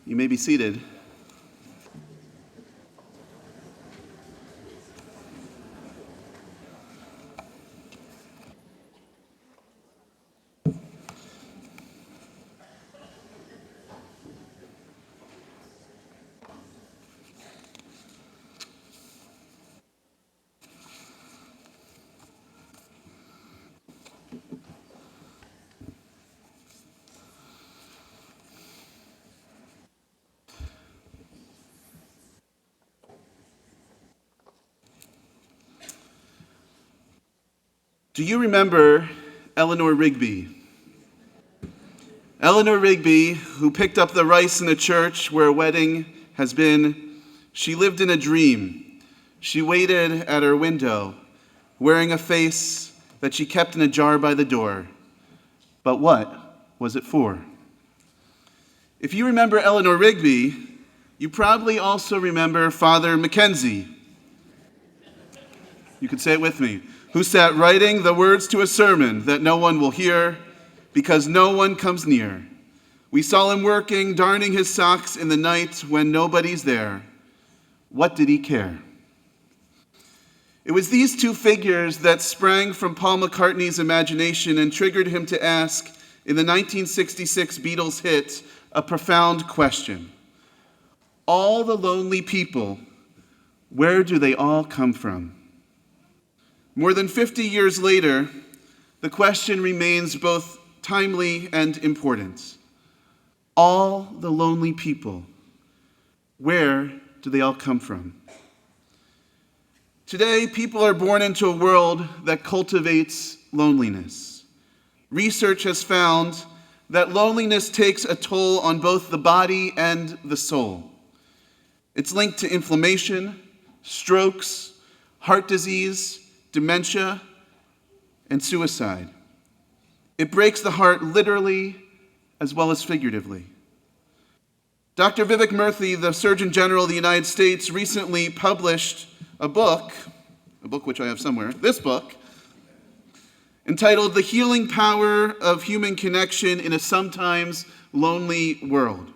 You may be seated. Do you remember Eleanor Rigby? Eleanor Rigby, who picked up the rice in a church where a wedding has been, she lived in a dream. She waited at her window, wearing a face that she kept in a jar by the door. But what was it for? If you remember Eleanor Rigby, you probably also remember Father Mackenzie. You could say it with me. Who sat writing the words to a sermon that no one will hear because no one comes near. We saw him working, darning his socks in the night when nobody's there. What did he care? It was these two figures that sprang from Paul McCartney's imagination and triggered him to ask, in the 1966 Beatles hit, a profound question. All the lonely people, where do they all come from? More than 50 years later, the question remains both timely and important. All the lonely people, where do they all come from? Today, people are born into a world that cultivates loneliness. Research has found that loneliness takes a toll on both the body and the soul. It's linked to inflammation, strokes, heart disease, dementia, and suicide. It breaks the heart literally as well as figuratively. Dr. Vivek Murthy, the Surgeon General of the United States, recently published a book which I have somewhere, this book, entitled The Healing Power of Human Connection in a Sometimes Lonely World.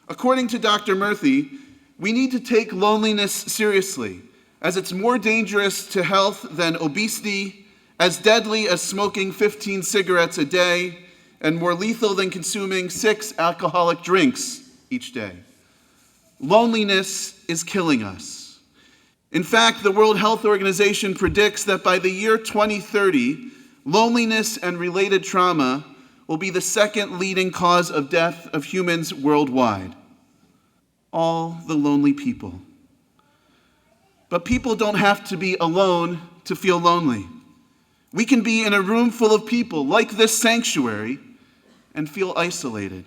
According to Dr. Murthy, we need to take loneliness seriously, as it's more dangerous to health than obesity, as deadly as smoking 15 cigarettes a day, and more lethal than consuming 6 alcoholic drinks each day. Loneliness is killing us. In fact, the World Health Organization predicts that by the year 2030, loneliness and related trauma will be the second leading cause of death of humans worldwide. All the lonely people. But people don't have to be alone to feel lonely. We can be in a room full of people, like this sanctuary, and feel isolated.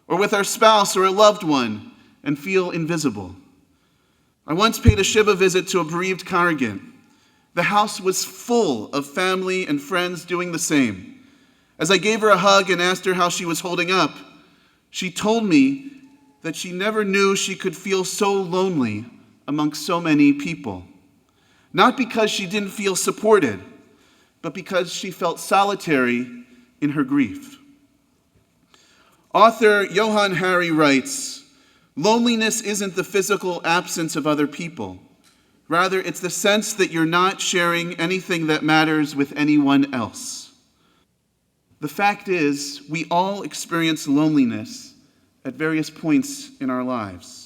Or with our spouse or a loved one, and feel invisible. I once paid a Shiva visit to a bereaved congregant. The house was full of family and friends doing the same. As I gave her a hug and asked her how she was holding up, she told me that she never knew she could feel so lonely amongst so many people. Not because she didn't feel supported, but because she felt solitary in her grief. Author Johann Hari writes, loneliness isn't the physical absence of other people. Rather, it's the sense that you're not sharing anything that matters with anyone else. The fact is, we all experience loneliness at various points in our lives.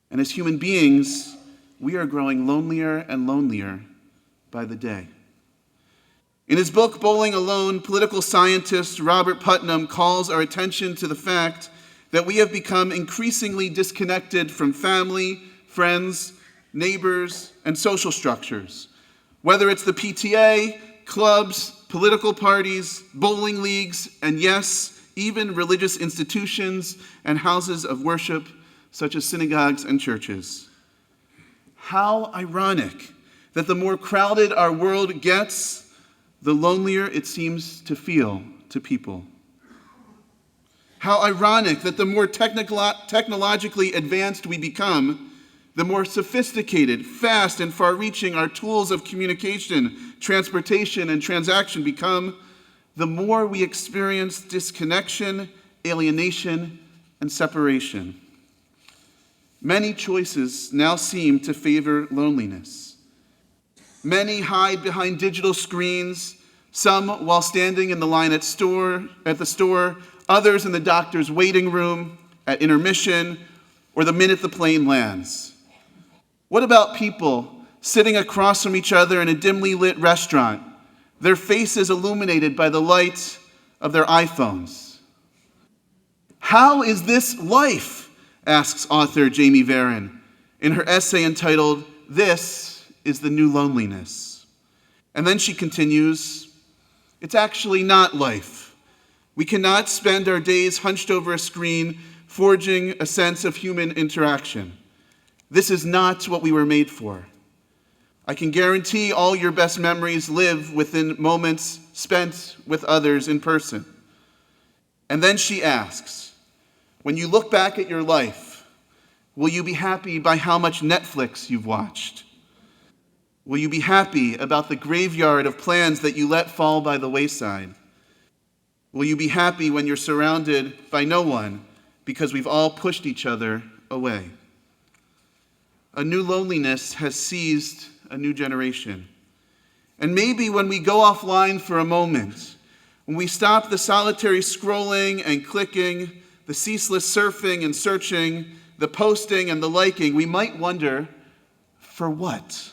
And as human beings, we are growing lonelier and lonelier by the day. In his book, Bowling Alone, political scientist Robert Putnam calls our attention to the fact that we have become increasingly disconnected from family, friends, neighbors, and social structures. Whether it's the PTA, clubs, political parties, bowling leagues, and yes, even religious institutions and houses of worship, such as synagogues and churches. How ironic that the more crowded our world gets, the lonelier it seems to feel to people. How ironic that the more technologically advanced we become, the more sophisticated, fast, and far-reaching our tools of communication, transportation, and transaction become, the more we experience disconnection, alienation, and separation. Many choices now seem to favor loneliness. Many hide behind digital screens, some while standing in the line at the store, others in the doctor's waiting room, at intermission, or the minute the plane lands. What about people sitting across from each other in a dimly lit restaurant, their faces illuminated by the light of their iPhones? How is this life? Asks author Jamie Varon in her essay entitled, "This is the New Loneliness." And then she continues, it's actually not life. We cannot spend our days hunched over a screen, forging a sense of human interaction. This is not what we were made for. I can guarantee all your best memories live within moments spent with others in person. And then she asks, when you look back at your life, will you be happy by how much Netflix you've watched? Will you be happy about the graveyard of plans that you let fall by the wayside? Will you be happy when you're surrounded by no one because we've all pushed each other away? A new loneliness has seized a new generation. And maybe when we go offline for a moment, when we stop the solitary scrolling and clicking, the ceaseless surfing and searching, the posting and the liking, we might wonder, for what?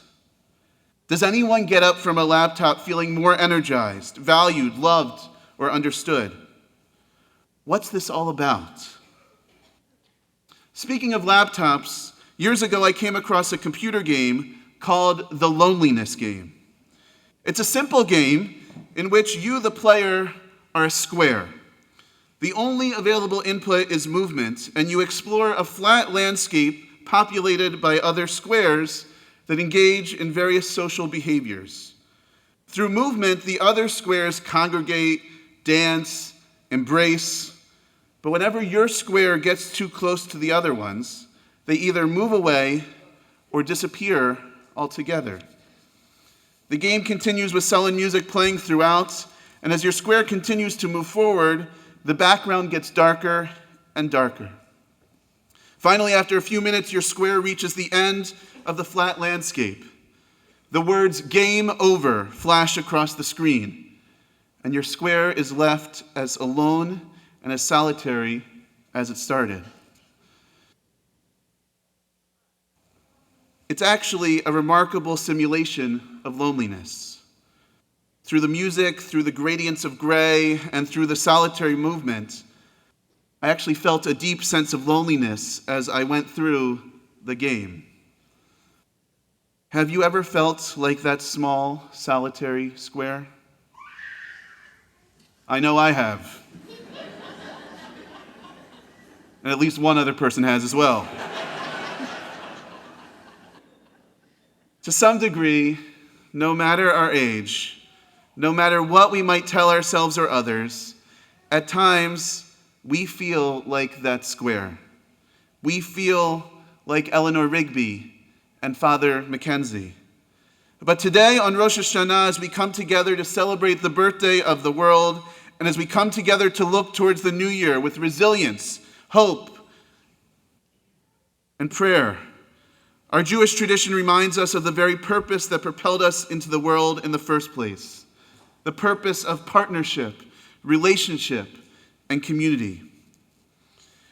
Does anyone get up from a laptop feeling more energized, valued, loved, or understood? What's this all about? Speaking of laptops, years ago I came across a computer game called the Loneliness Game. It's a simple game in which you, the player, are a square. The only available input is movement, and you explore a flat landscape populated by other squares that engage in various social behaviors. Through movement, the other squares congregate, dance, embrace, but whenever your square gets too close to the other ones, they either move away or disappear altogether. The game continues with sullen music playing throughout, and as your square continues to move forward, the background gets darker and darker. Finally, after a few minutes, your square reaches the end of the flat landscape. The words "Game Over" flash across the screen, and your square is left as alone and as solitary as it started. It's actually a remarkable simulation of loneliness. Through the music, through the gradients of gray, and through the solitary movement, I actually felt a deep sense of loneliness as I went through the game. Have you ever felt like that small, solitary square? I know I have. And at least one other person has as well. To some degree, no matter our age, no matter what we might tell ourselves or others, at times we feel like that square. We feel like Eleanor Rigby and Father Mackenzie. But today on Rosh Hashanah, as we come together to celebrate the birthday of the world, and as we come together to look towards the new year with resilience, hope, and prayer, our Jewish tradition reminds us of the very purpose that propelled us into the world in the first place. The purpose of partnership, relationship, and community.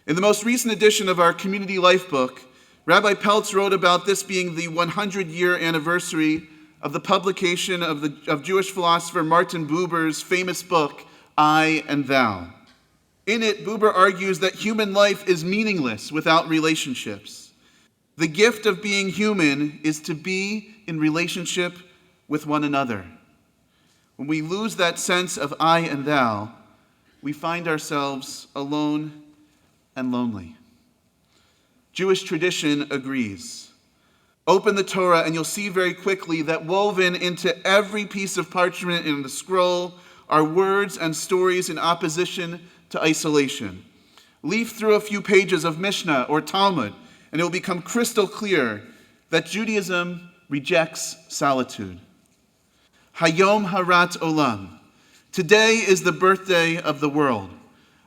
In the most recent edition of our Community Life book, Rabbi Peltz wrote about this being the 100-year anniversary of the publication of Jewish philosopher Martin Buber's famous book, I and Thou. In it, Buber argues that human life is meaningless without relationships. The gift of being human is to be in relationship with one another. When we lose that sense of I and thou, we find ourselves alone and lonely. Jewish tradition agrees. Open the Torah and you'll see very quickly that woven into every piece of parchment in the scroll are words and stories in opposition to isolation. Leaf through a few pages of Mishnah or Talmud, and it will become crystal clear that Judaism rejects solitude. Hayom Harat Olam. Today is the birthday of the world,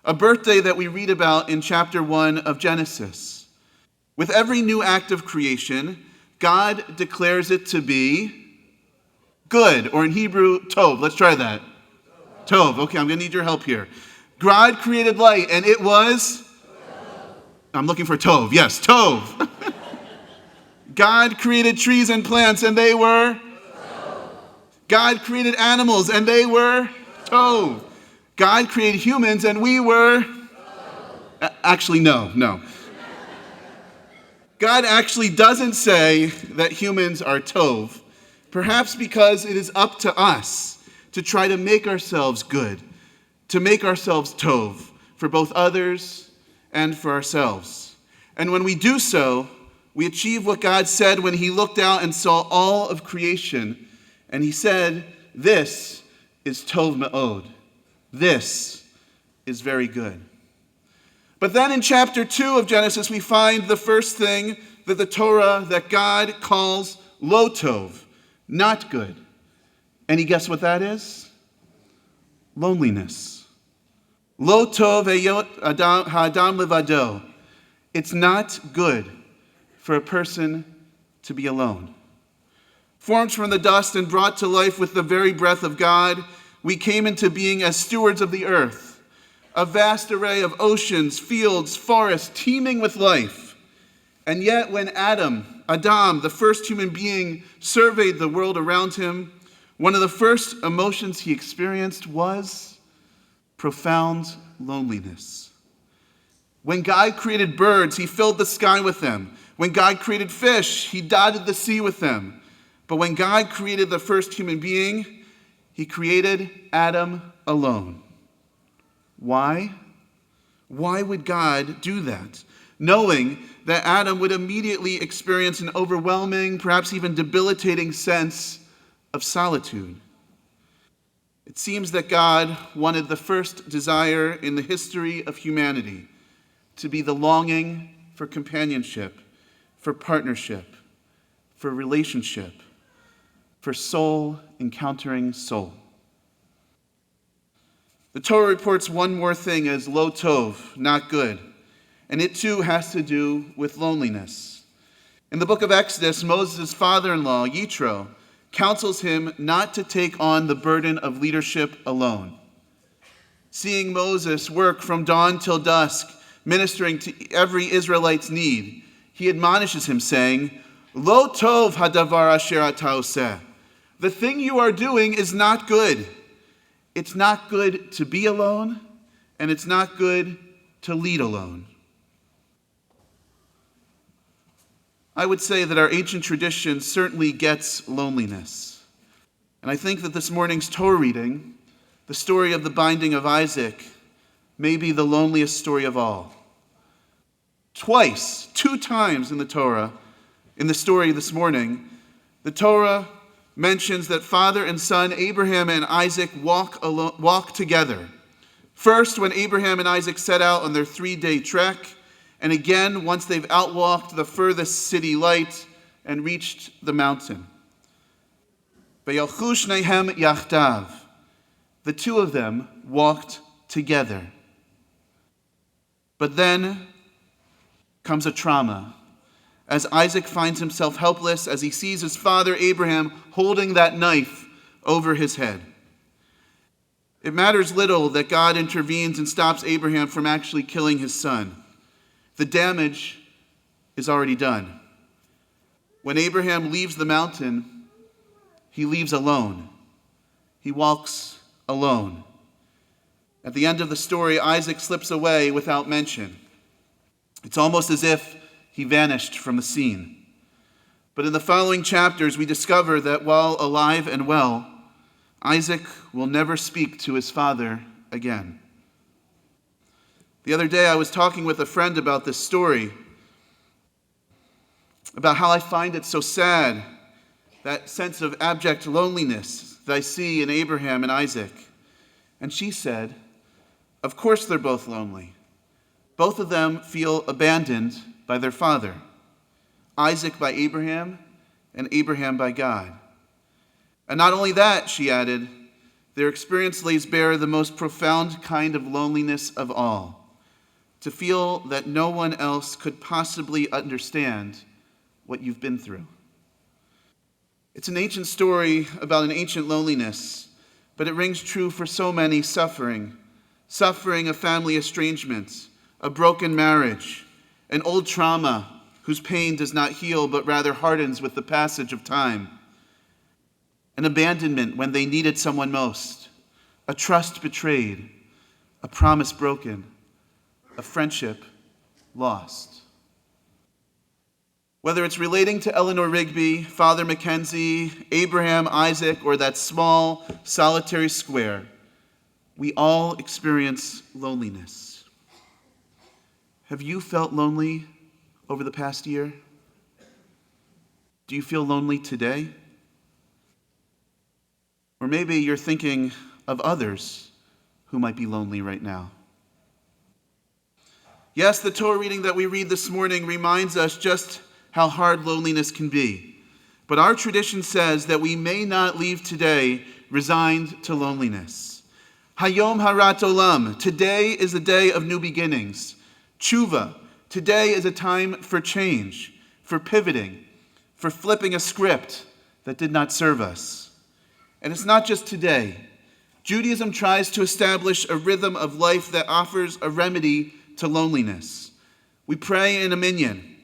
a birthday that we read about in chapter 1 of Genesis. With every new act of creation, God declares it to be good, or in Hebrew, tov. Let's try that. Tov. Okay, I'm going to need your help here. God created light, and it was? I'm looking for tov. Yes, tov. God created trees and plants, and they were? God created animals, and they were? Tov. God created humans, and we were? Actually, no. God actually doesn't say that humans are tov, perhaps because it is up to us to try to make ourselves good, to make ourselves tov for both others and for ourselves. And when we do so, we achieve what God said when he looked out and saw all of creation, and he said, "This is tov me'od. This is very good." But then in chapter 2 of Genesis, we find the first thing that the Torah, that God calls lo tov, not good. And you guess what that is? Loneliness. Lo tov heyot ha'adam levado. It's not good for a person to be alone. Formed from the dust and brought to life with the very breath of God, we came into being as stewards of the earth. A vast array of oceans, fields, forests, teeming with life. And yet when Adam, the first human being, surveyed the world around him, one of the first emotions he experienced was profound loneliness. When God created birds, he filled the sky with them. When God created fish, he dotted the sea with them. But when God created the first human being, he created Adam alone. Why? Why would God do that? Knowing that Adam would immediately experience an overwhelming, perhaps even debilitating sense of solitude. It seems that God wanted the first desire in the history of humanity to be the longing for companionship, for partnership, for relationship, for soul encountering soul. The Torah reports one more thing as lo tov, not good, and it too has to do with loneliness. In the book of Exodus, Moses' father-in-law, Yitro, counsels him not to take on the burden of leadership alone. Seeing Moses work from dawn till dusk, ministering to every Israelite's need, he admonishes him, saying, Lo tov hadavar asher ata oseh. The thing you are doing is not good. It's not good to be alone, and it's not good to lead alone. I would say that our ancient tradition certainly gets loneliness. And I think that this morning's Torah reading, the story of the binding of Isaac, may be the loneliest story of all. Twice, 2 times in the Torah, in the story this morning, the Torah mentions that father and son, Abraham and Isaac, walk together. First, when Abraham and Isaac set out on their 3-day trek, and again once they've outwalked the furthest city light and reached the mountain. V'yalchu shnehem yachdav. The 2 of them walked together. But then comes a trauma, as Isaac finds himself helpless as he sees his father Abraham holding that knife over his head. It matters little that God intervenes and stops Abraham from actually killing his son. The damage is already done. When Abraham leaves the mountain, he leaves alone. He walks alone. At the end of the story, Isaac slips away without mention. It's almost as if he vanished from the scene. But in the following chapters, we discover that while alive and well, Isaac will never speak to his father again. The other day, I was talking with a friend about this story, about how I find it so sad, that sense of abject loneliness that I see in Abraham and Isaac. And she said, of course they're both lonely. Both of them feel abandoned by their father, Isaac by Abraham, and Abraham by God. And not only that, she added, their experience lays bare the most profound kind of loneliness of all, to feel that no one else could possibly understand what you've been through. It's an ancient story about an ancient loneliness, but it rings true for so many suffering of family estrangement, a broken marriage, an old trauma whose pain does not heal but rather hardens with the passage of time, an abandonment when they needed someone most, a trust betrayed, a promise broken, a friendship lost. Whether it's relating to Eleanor Rigby, Father Mackenzie, Abraham, Isaac, or that small, solitary square, we all experience loneliness. Have you felt lonely over the past year? Do you feel lonely today? Or maybe you're thinking of others who might be lonely right now. Yes, the Torah reading that we read this morning reminds us just how hard loneliness can be. But our tradition says that we may not leave today resigned to loneliness. Hayom Harat Olam, today is a day of new beginnings. Tshuva, today is a time for change, for pivoting, for flipping a script that did not serve us. And it's not just today. Judaism tries to establish a rhythm of life that offers a remedy to loneliness. We pray in a minyan.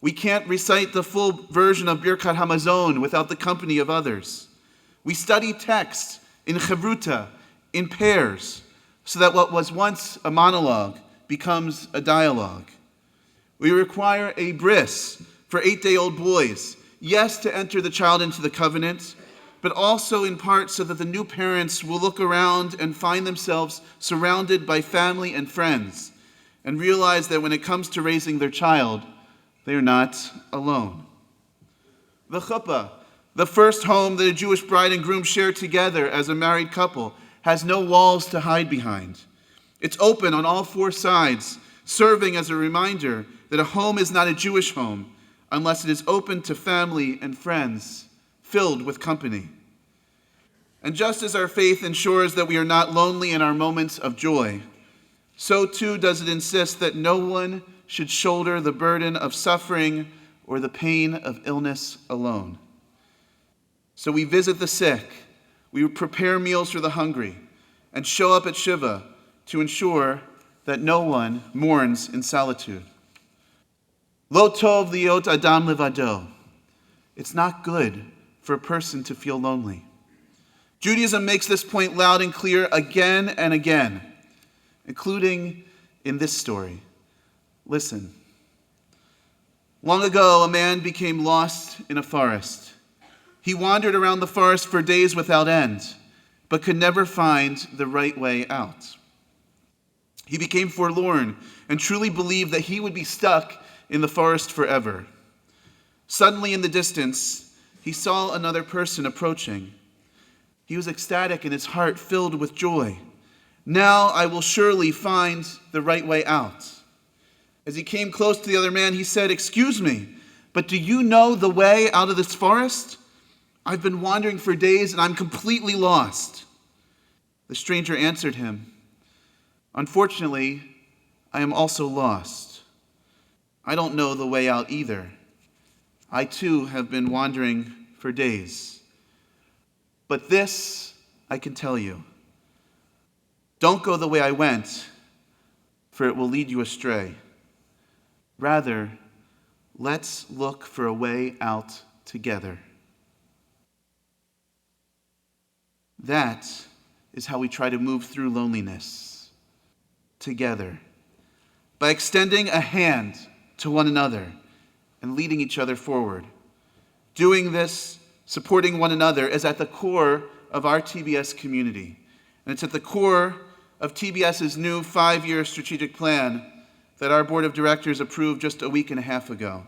We can't recite the full version of Birkat Hamazon without the company of others. We study text in chavruta, in pairs, so that what was once a monologue becomes a dialogue. We require a bris for 8-day-old boys, yes, to enter the child into the covenant, but also in part so that the new parents will look around and find themselves surrounded by family and friends, and realize that when it comes to raising their child, they are not alone. The chuppah, the first home that a Jewish bride and groom share together as a married couple, has no walls to hide behind. It's open on all four sides, serving as a reminder that a home is not a Jewish home unless it is open to family and friends, filled with company. And just as our faith ensures that we are not lonely in our moments of joy, so too does it insist that no one should shoulder the burden of suffering or the pain of illness alone. So we visit the sick, we prepare meals for the hungry, and show up at Shiva to ensure that no one mourns in solitude. Lo tov liot adam levado. It's not good for a person to feel lonely. Judaism makes this point loud and clear again and again, including in this story. Listen. Long ago, a man became lost in a forest. He wandered around the forest for days without end, but could never find the right way out. He became forlorn and truly believed that he would be stuck in the forest forever. Suddenly, in the distance, he saw another person approaching. He was ecstatic and his heart filled with joy. Now I will surely find the right way out. As he came close to the other man, he said, "Excuse me, but do you know the way out of this forest? I've been wandering for days and I'm completely lost." The stranger answered him, "Unfortunately, I am also lost. I don't know the way out either. I too have been wandering for days. But this I can tell you. Don't go the way I went, for it will lead you astray. Rather, let's look for a way out together." That is how we try to move through loneliness, together, by extending a hand to one another and leading each other forward. Doing this, supporting one another, is at the core of our TBS community. And it's at the core of TBS's new 5-year strategic plan that our board of directors approved just a week and a half ago.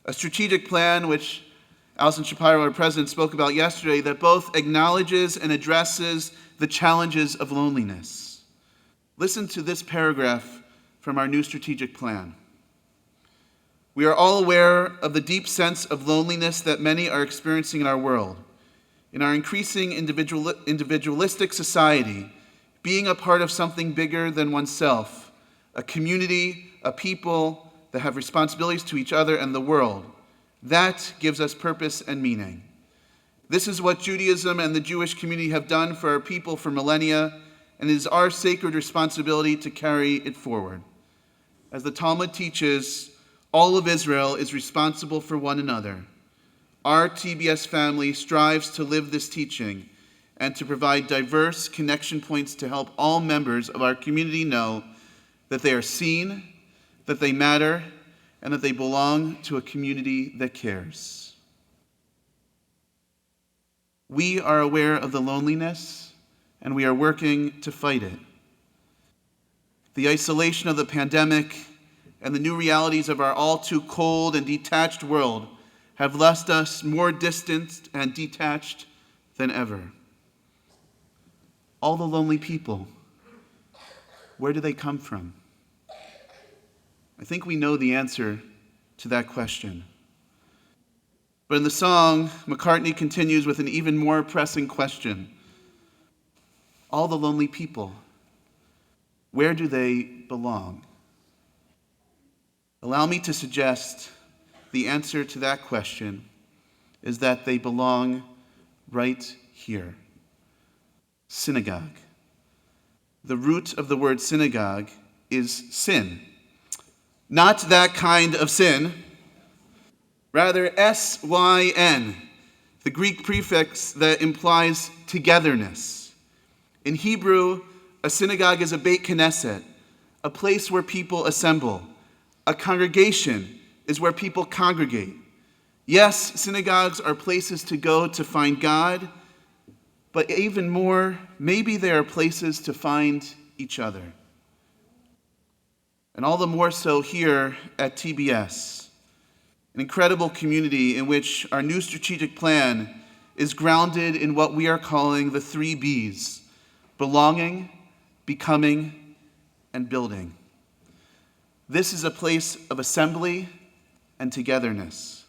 A strategic plan which Alison Shapiro, our president, spoke about yesterday, that both acknowledges and addresses the challenges of loneliness. Listen to this paragraph from our new strategic plan. "We are all aware of the deep sense of loneliness that many are experiencing in our world. In our increasing individualistic society, being a part of something bigger than oneself, a community, a people that have responsibilities to each other and the world, that gives us purpose and meaning. This is what Judaism and the Jewish community have done for our people for millennia, and it is our sacred responsibility to carry it forward. As the Talmud teaches, all of Israel is responsible for one another. Our TBS family strives to live this teaching and to provide diverse connection points to help all members of our community know that they are seen, that they matter, and that they belong to a community that cares. We are aware of the loneliness, and we are working to fight it. The isolation of the pandemic and the new realities of our all too cold and detached world have left us more distant and detached than ever. All the lonely people, where do they come from? I think we know the answer to that question. But in the song, McCartney continues with an even more pressing question. All the lonely people, where do they belong? Allow me to suggest the answer to that question is that they belong right here. Synagogue. The root of the word synagogue is sin. Not that kind of sin, rather S-Y-N, the Greek prefix that implies togetherness. In Hebrew, a synagogue is a Beit Knesset, a place where people assemble. A congregation is where people congregate. Yes, synagogues are places to go to find God, but even more, maybe they are places to find each other. And all the more so here at TBS, an incredible community in which our new strategic plan is grounded in what we are calling the 3 B's: belonging, becoming, and building. This is a place of assembly and togetherness,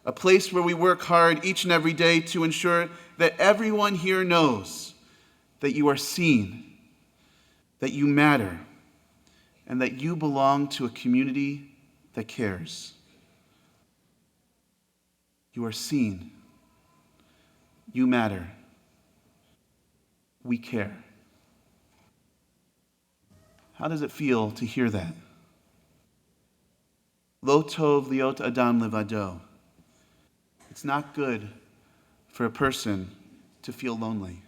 a place where we work hard each and every day to ensure that everyone here knows that you are seen, that you matter, and that you belong to a community that cares. You are seen. You matter. We care. How does it feel to hear that? Lo tov liot adam levado. It's not good for a person to feel lonely.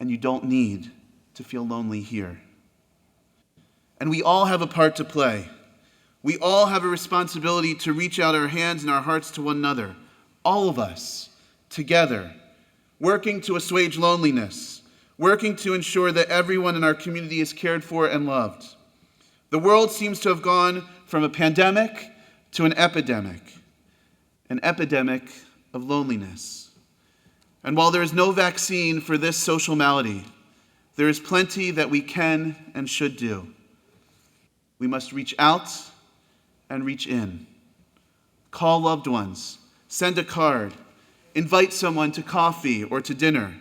And you don't need to feel lonely here. And we all have a part to play. We all have a responsibility to reach out our hands and our hearts to one another. All of us, together, working to assuage loneliness, working to ensure that everyone in our community is cared for and loved. The world seems to have gone from a pandemic to an epidemic of loneliness. And while there is no vaccine for this social malady, there is plenty that we can and should do. We must reach out and reach in. Call loved ones, send a card, invite someone to coffee or to dinner,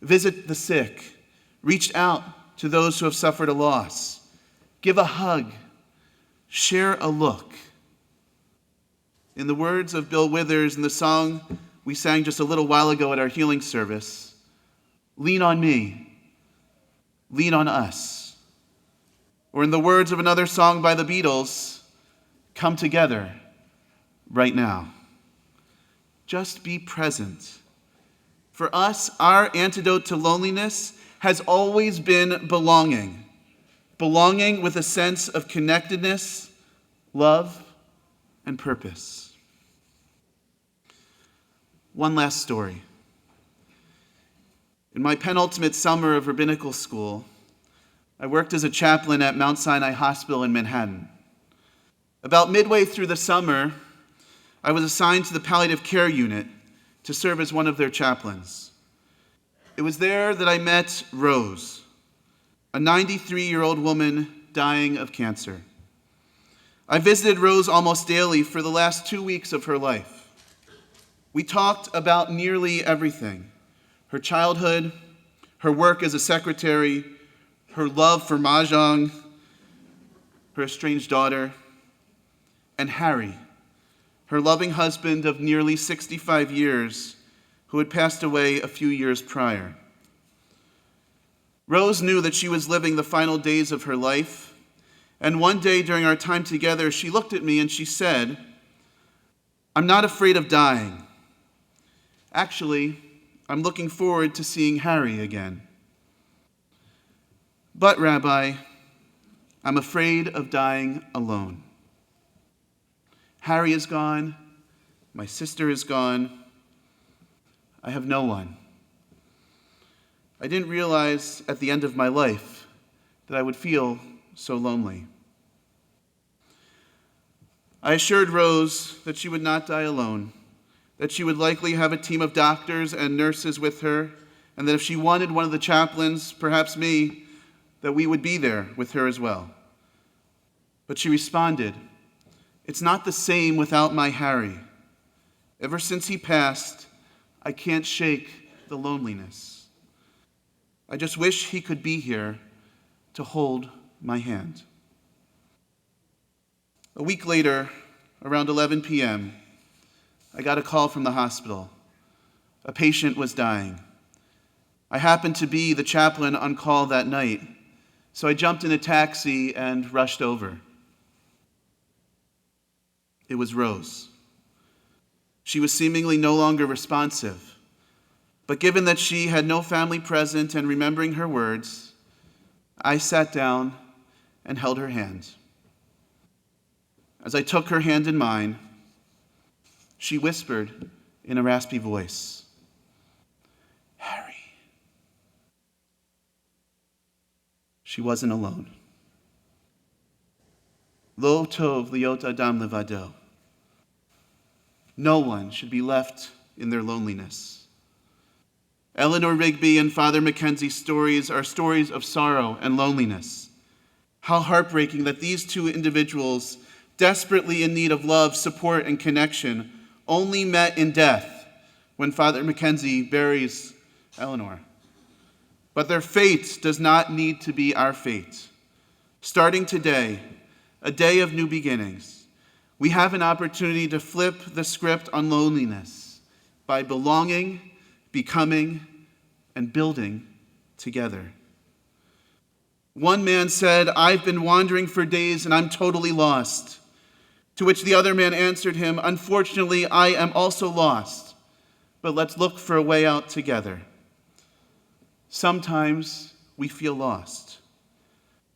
visit the sick, reach out to those who have suffered a loss, give a hug, share a look. In the words of Bill Withers in the song we sang just a little while ago at our healing service, lean on me, lean on us. Or in the words of another song by the Beatles, come together right now. Just be present. For us, our antidote to loneliness has always been belonging. Belonging with a sense of connectedness, love, and purpose. One last story. In my penultimate summer of rabbinical school, I worked as a chaplain at Mount Sinai Hospital in Manhattan. About midway through the summer, I was assigned to the palliative care unit to serve as one of their chaplains. It was there that I met Rose, a 93-year-old woman dying of cancer. I visited Rose almost daily for the last 2 weeks of her life. We talked about nearly everything: her childhood, her work as a secretary, her love for mahjong, her estranged daughter, and Harry, her loving husband of nearly 65 years, who had passed away a few years prior. Rose knew that she was living the final days of her life, and one day during our time together, she looked at me and she said, "I'm not afraid of dying. Actually, I'm looking forward to seeing Harry again. But, Rabbi, I'm afraid of dying alone. Harry is gone. My sister is gone. I have no one. I didn't realize at the end of my life that I would feel so lonely." I assured Rose that she would not die alone, that she would likely have a team of doctors and nurses with her, and that if she wanted one of the chaplains, perhaps me, that we would be there with her as well. But she responded, "It's not the same without my Harry. Ever since he passed, I can't shake the loneliness. I just wish he could be here to hold my hand." A week later, around 11 p.m., I got a call from the hospital. A patient was dying. I happened to be the chaplain on call that night, so I jumped in a taxi and rushed over. It was Rose. She was seemingly no longer responsive, but given that she had no family present and remembering her words, I sat down and held her hand. As I took her hand in mine, she whispered in a raspy voice, "Harry." She wasn't alone. Lo tov liot adam levado. No one should be left in their loneliness. Eleanor Rigby and Father Mackenzie's stories are stories of sorrow and loneliness. How heartbreaking that these two individuals, desperately in need of love, support, and connection, only met in death when Father Mackenzie buries Eleanor. But their fate does not need to be our fate. Starting today, a day of new beginnings, we have an opportunity to flip the script on loneliness by belonging, becoming, and building together. One man said, "I've been wandering for days and I'm totally lost." To which the other man answered him, "Unfortunately, I am also lost, but let's look for a way out together." Sometimes we feel lost.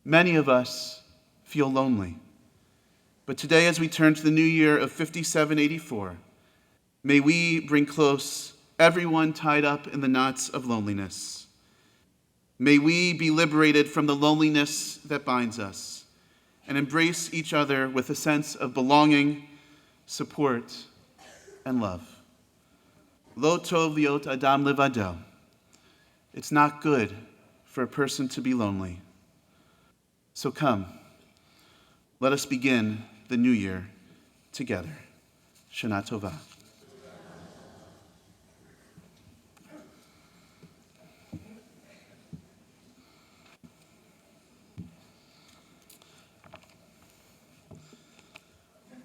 Many of us feel lonely. But today, as we turn to the new year of 5784, may we bring close everyone tied up in the knots of loneliness. May we be liberated from the loneliness that binds us and embrace each other with a sense of belonging, support, and love. Lo tov liot adam levado. It's not good for a person to be lonely. So come, let us begin the new year together. Shana Tova.